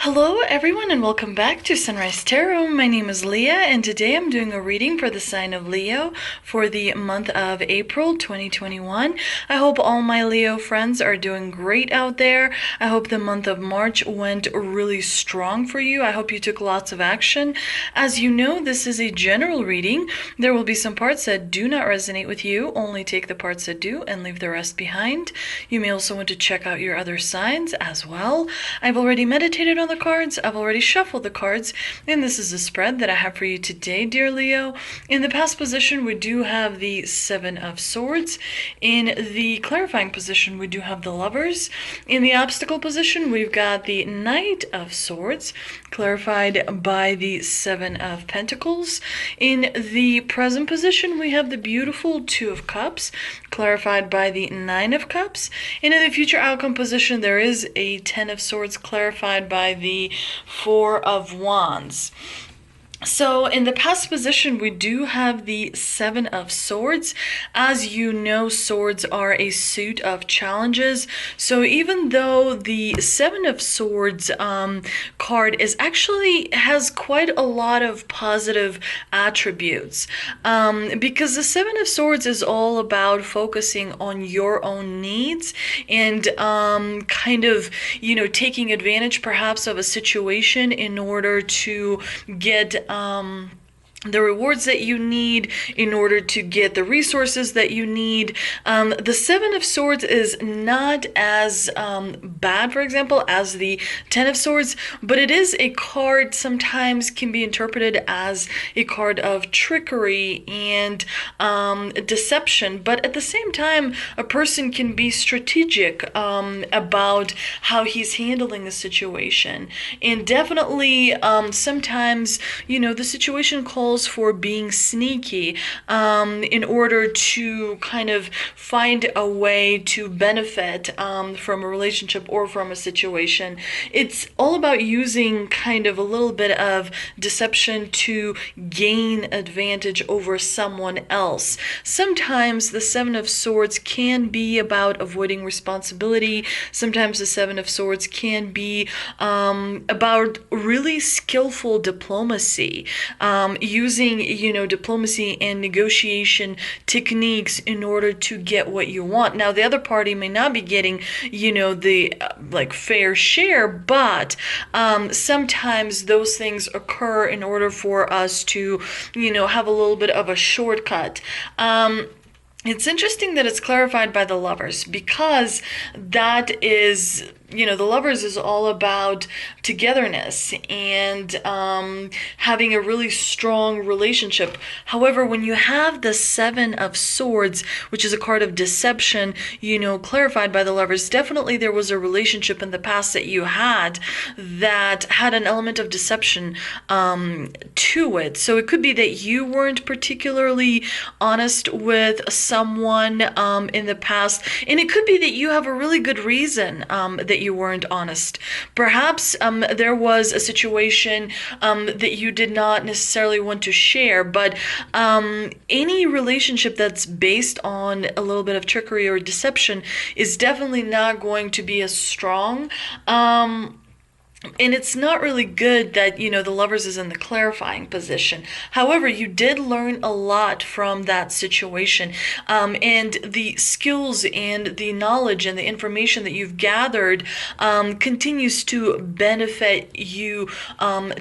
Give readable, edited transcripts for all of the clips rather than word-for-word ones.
Hello everyone and welcome back to Sunrise Tarot. My name is Leah and today I'm doing a reading for the sign of Leo for the month of April 2021. I hope all my Leo friends are doing great out there. I hope the month of March went really strong for you. I hope you took lots of action. As you know, this is a general reading. There will be some parts that do not resonate with you. Only take the parts that do and leave the rest behind. You may also want to check out your other signs as well. I've already meditated on the cards, I've already shuffled the cards, and this is the spread that I have for you today, dear Leo. In the past position, we do have the Seven of Swords. In the clarifying position, we do have the Lovers. In the obstacle position, we've got the Knight of Swords, clarified by the Seven of Pentacles. In the present position, we have the beautiful Two of Cups, clarified by the Nine of Cups. And in the future outcome position, there is a Ten of Swords, clarified by the Four of Wands. So in the past position, we do have the Seven of Swords. As you know, swords are a suit of challenges. So even though the Seven of Swords card has quite a lot of positive attributes, because the Seven of Swords is all about focusing on your own needs and kind of, taking advantage perhaps of a situation in order to get the rewards that you need, in order to get the resources that you need. The Seven of Swords is not as bad, for example, as the Ten of Swords, but it is a card sometimes can be interpreted as a card of trickery and deception. But at the same time, a person can be strategic about how he's handling the situation. And definitely sometimes, the situation calls for being sneaky in order to kind of find a way to benefit from a relationship or from a situation. It's all about using kind of a little bit of deception to gain advantage over someone else. Sometimes the Seven of Swords can be about avoiding responsibility. Sometimes the Seven of Swords can be about really skillful diplomacy, using, diplomacy and negotiation techniques in order to get what you want. Now, the other party may not be getting, the fair share, but sometimes those things occur in order for us to, have a little bit of a shortcut. It's interesting that it's clarified by the Lovers, because that is, the Lovers is all about togetherness and having a really strong relationship. However, when you have the Seven of Swords, which is a card of deception, clarified by the Lovers, definitely there was a relationship in the past that you had that had an element of deception to it. So it could be that you weren't particularly honest with someone in the past, and it could be that you have a really good reason that you weren't honest. Perhaps there was a situation that you did not necessarily want to share, but any relationship that's based on a little bit of trickery or deception is definitely not going to be as strong. And it's not really good that, the Lovers is in the clarifying position. However, you did learn a lot from that situation. And the skills and the knowledge and the information that you've gathered continues to benefit you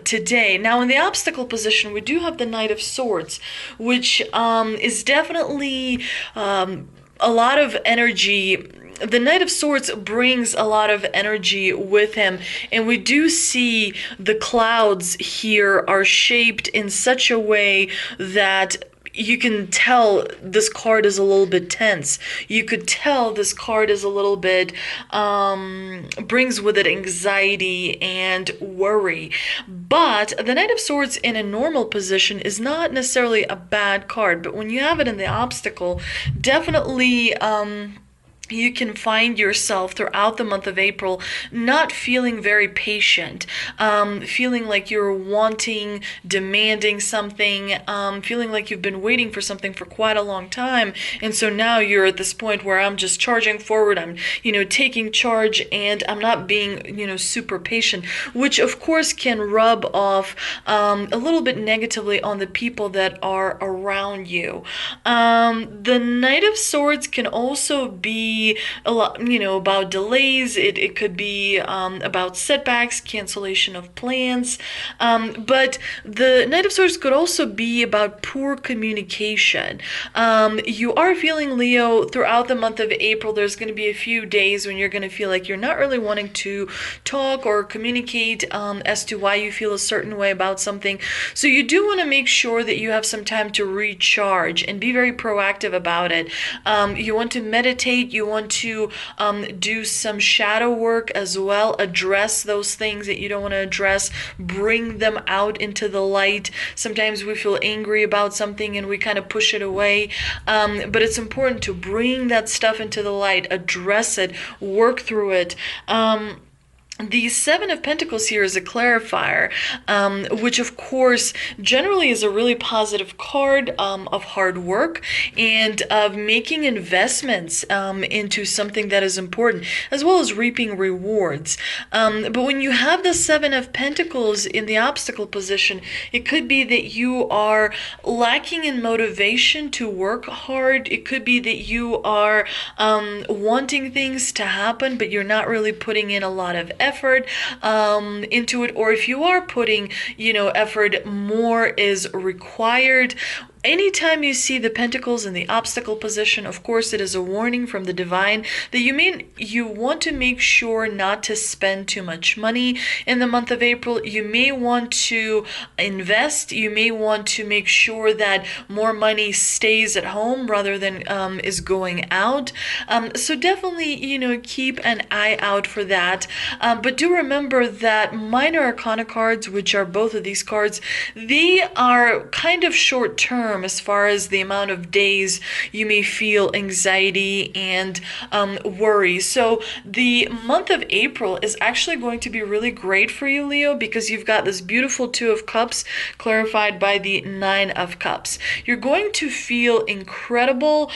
today. Now, in the obstacle position, we do have the Knight of Swords, which is definitely a lot of energy. The Knight of Swords brings a lot of energy with him, and we do see the clouds here are shaped in such a way that you can tell this card is a little bit tense. You could tell this card is a little bit, brings with it anxiety and worry. But the Knight of Swords in a normal position is not necessarily a bad card, but when you have it in the obstacle, definitely you can find yourself throughout the month of April not feeling very patient, feeling like you're wanting, demanding something, feeling like you've been waiting for something for quite a long time. And so now you're at this point where I'm just charging forward, I'm, taking charge, and I'm not being, super patient, which of course can rub off a little bit negatively on the people that are around you. The Knight of Swords can also be a lot, about delays. It could be about setbacks, cancellation of plans. But the Knight of Swords could also be about poor communication. You are feeling, Leo, throughout the month of April, there's going to be a few days when you're going to feel like you're not really wanting to talk or communicate as to why you feel a certain way about something. So you do want to make sure that you have some time to recharge and be very proactive about it. You want to meditate, you want to do some shadow work as well, address those things that you don't want to address, bring them out into the light. Sometimes we feel angry about something and we kind of push it away, but it's important to bring that stuff into the light, address it, work through it. The Seven of Pentacles here is a clarifier, which of course generally is a really positive card of hard work and of making investments into something that is important, as well as reaping rewards. But when you have the Seven of Pentacles in the obstacle position, it could be that you are lacking in motivation to work hard. It could be that you are wanting things to happen, but you're not really putting in a lot of effort into it, or if you are putting effort, more is required. Anytime you see the pentacles in the obstacle position, of course, it is a warning from the divine that you want to make sure not to spend too much money in the month of April. You may want to invest. You may want to make sure that more money stays at home rather than is going out. So definitely, keep an eye out for that. But do remember that Minor Arcana cards, which are both of these cards, they are kind of short term as far as the amount of days you may feel anxiety and worry. So the month of April is actually going to be really great for you, Leo, because you've got this beautiful Two of Cups clarified by the Nine of Cups. You're going to feel incredible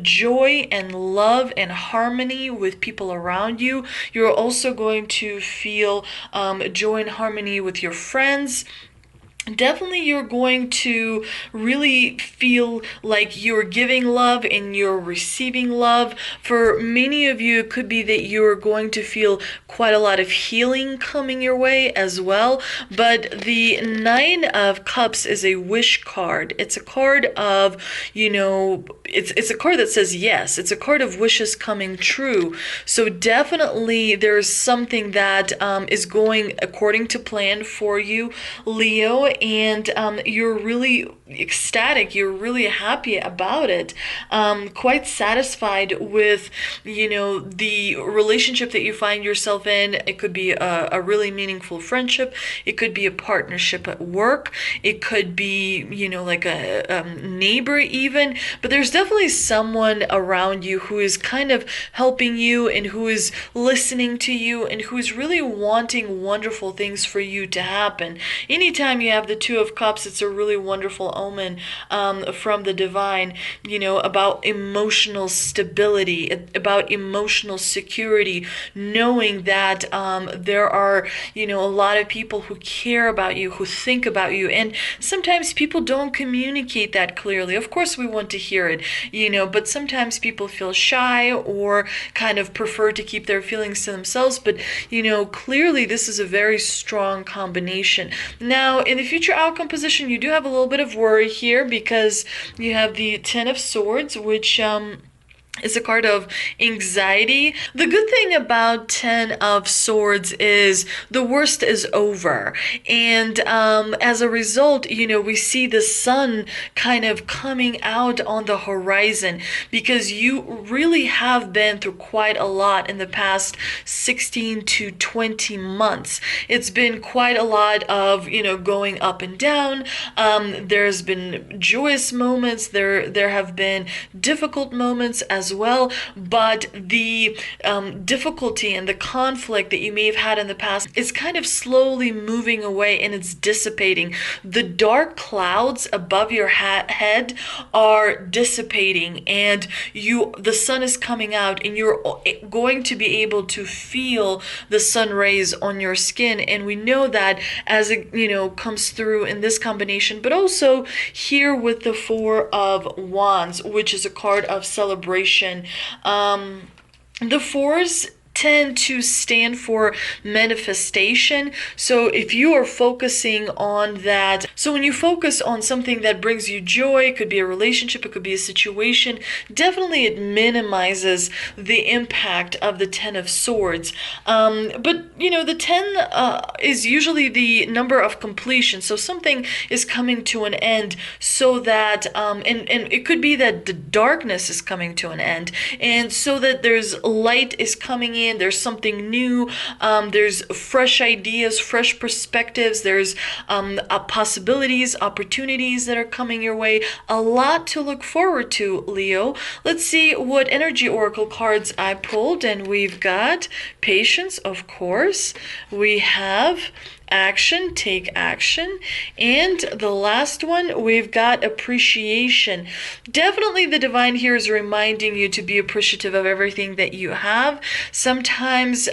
joy and love and harmony with people around you. You're also going to feel joy and harmony with your friends. Definitely you're going to really feel like you're giving love and you're receiving love. For many of you, it could be that you're going to feel quite a lot of healing coming your way as well. But the Nine of Cups is a wish card. It's a card of, it's a card that says yes. It's a card of wishes coming true. So definitely there's something that is going according to plan for you, Leo, and you're really ecstatic, you're really happy about it, quite satisfied with the relationship that you find yourself in. It could be a really meaningful friendship, it could be a partnership at work, it could be like a neighbor even, but there's definitely someone around you who is kind of helping you and who is listening to you and who is really wanting wonderful things for you to happen. Anytime you have the Two of Cups, it's a really wonderful omen from the divine, about emotional stability, about emotional security, knowing that there are, a lot of people who care about you, who think about you, and sometimes people don't communicate that clearly. Of course, we want to hear it, but sometimes people feel shy or kind of prefer to keep their feelings to themselves, but, clearly this is a very strong combination. Now, in the future outcome position, you do have a little bit of worry here because you have the Ten of Swords, which is a card of anxiety. The good thing about Ten of Swords is the worst is over. And as a result, we see the sun kind of coming out on the horizon because you really have been through quite a lot in the past 16 to 20 months. It's been quite a lot of, going up and down. There's been joyous moments. There have been difficult moments as as well, but the difficulty and the conflict that you may have had in the past is kind of slowly moving away and it's dissipating. The dark clouds above your head are dissipating, and the sun is coming out, and you're going to be able to feel the sun rays on your skin. And we know that as it comes through in this combination, but also here with the Four of Wands, which is a card of celebration. The fours tend to stand for manifestation. So if you are focusing on that, so when you focus on something that brings you joy, it could be a relationship, it could be a situation, definitely it minimizes the impact of the Ten of Swords. But the 10 is usually the number of completion. So something is coming to an end, so that and it could be that the darkness is coming to an end, and so that there's light is coming in. There's something new, there's fresh ideas, fresh perspectives, there's possibilities, opportunities that are coming your way. A lot to look forward to, Leo. Let's see what energy oracle cards I pulled, and we've got patience, of course. We have action, take action, and the last one, we've got appreciation. Definitely the divine here is reminding you to be appreciative of everything that you have. Sometimes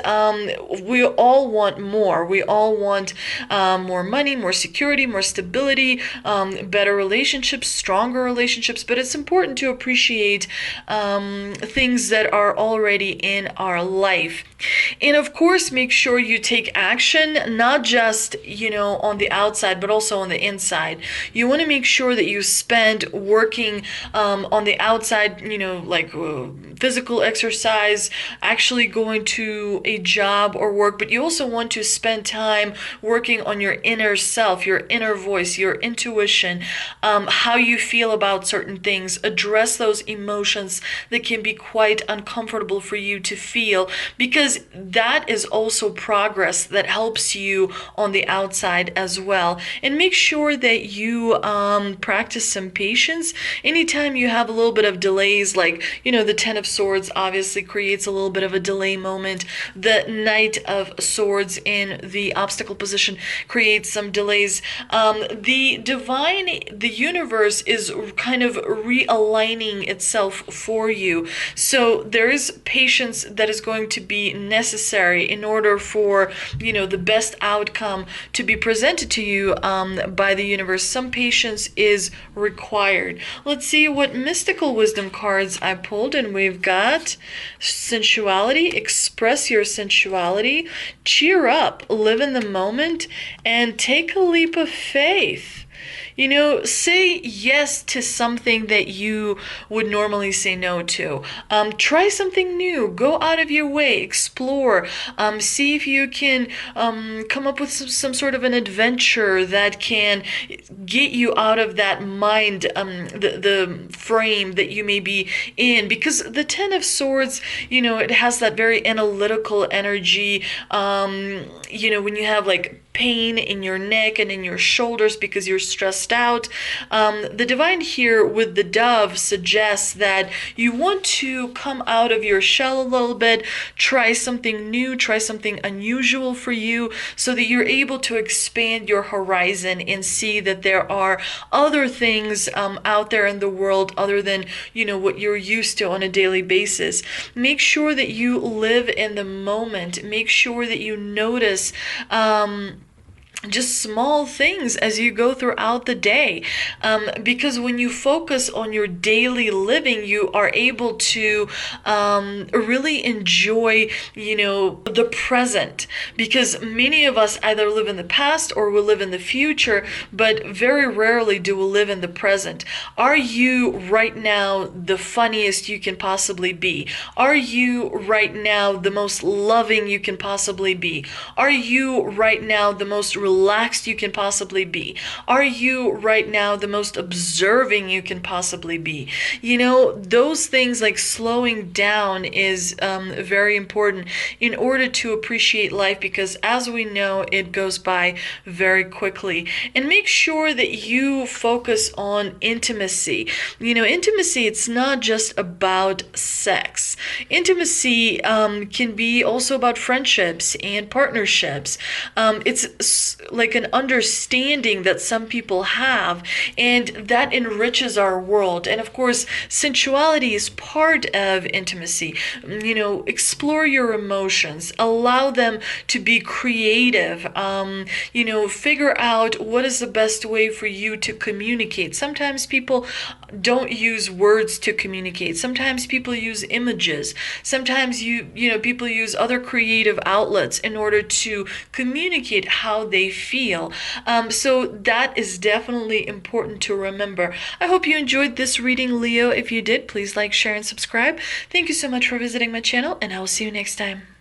we all want more. We all want more money, more security, more stability, better relationships, stronger relationships, but it's important to appreciate things that are already in our life. And of course, make sure you take action, not just on the outside, but also on the inside. You want to make sure that you spend working on the outside, like physical exercise, actually going to a job or work, but you also want to spend time working on your inner self, your inner voice, your intuition, how you feel about certain things. Address those emotions that can be quite uncomfortable for you to feel, because that is also progress that helps you on the outside as well. And make sure that you practice some patience. Anytime you have a little bit of delays, like the Ten of Swords obviously creates a little bit of a delay moment. The Knight of Swords in the obstacle position creates some delays. The universe is kind of realigning itself for you. So there is patience that is going to be necessary in order for the best outcome to be presented to you by the universe. Some patience is required. Let's see what mystical wisdom cards I pulled, and we've got sensuality. Express your sensuality, cheer up, live in the moment, and take a leap of faith. Say yes to something that you would normally say no to. Try something new. Go out of your way. Explore. See if you can come up with some sort of an adventure that can get you out of that mind, the frame that you may be in. Because the Ten of Swords, it has that very analytical energy. When you have like pain in your neck and in your shoulders because you're stressed out. The divine here with the dove suggests that you want to come out of your shell a little bit, try something new, try something unusual for you, so that you're able to expand your horizon and see that there are other things out there in the world other than what you're used to on a daily basis. Make sure that you live in the moment. Make sure that you notice just small things as you go throughout the day, because when you focus on your daily living, you are able to really enjoy the present, because many of us either live in the past or we live in the future, but very rarely do we live in the present. Are you right now the funniest you can possibly be? Are you right now the most loving you can possibly be? Are you right now the most relaxed you can possibly be? Are you right now the most observing you can possibly be? You know, those things like slowing down is very important in order to appreciate life, because as we know, it goes by very quickly. And make sure that you focus on intimacy. You know, intimacy, it's not just about sex. Intimacy can be also about friendships and partnerships. It's like an understanding that some people have, and that enriches our world. And of course, sensuality is part of intimacy. You know, explore your emotions, allow them to be creative. You know, figure out what is the best way for you to communicate. Sometimes people don't use words to communicate. Sometimes people use images. Sometimes people use other creative outlets in order to communicate how they feel. So that is definitely important to remember. I hope you enjoyed this reading, Leo. If you did, please like, share, and subscribe. Thank you so much for visiting my channel, and I will see you next time.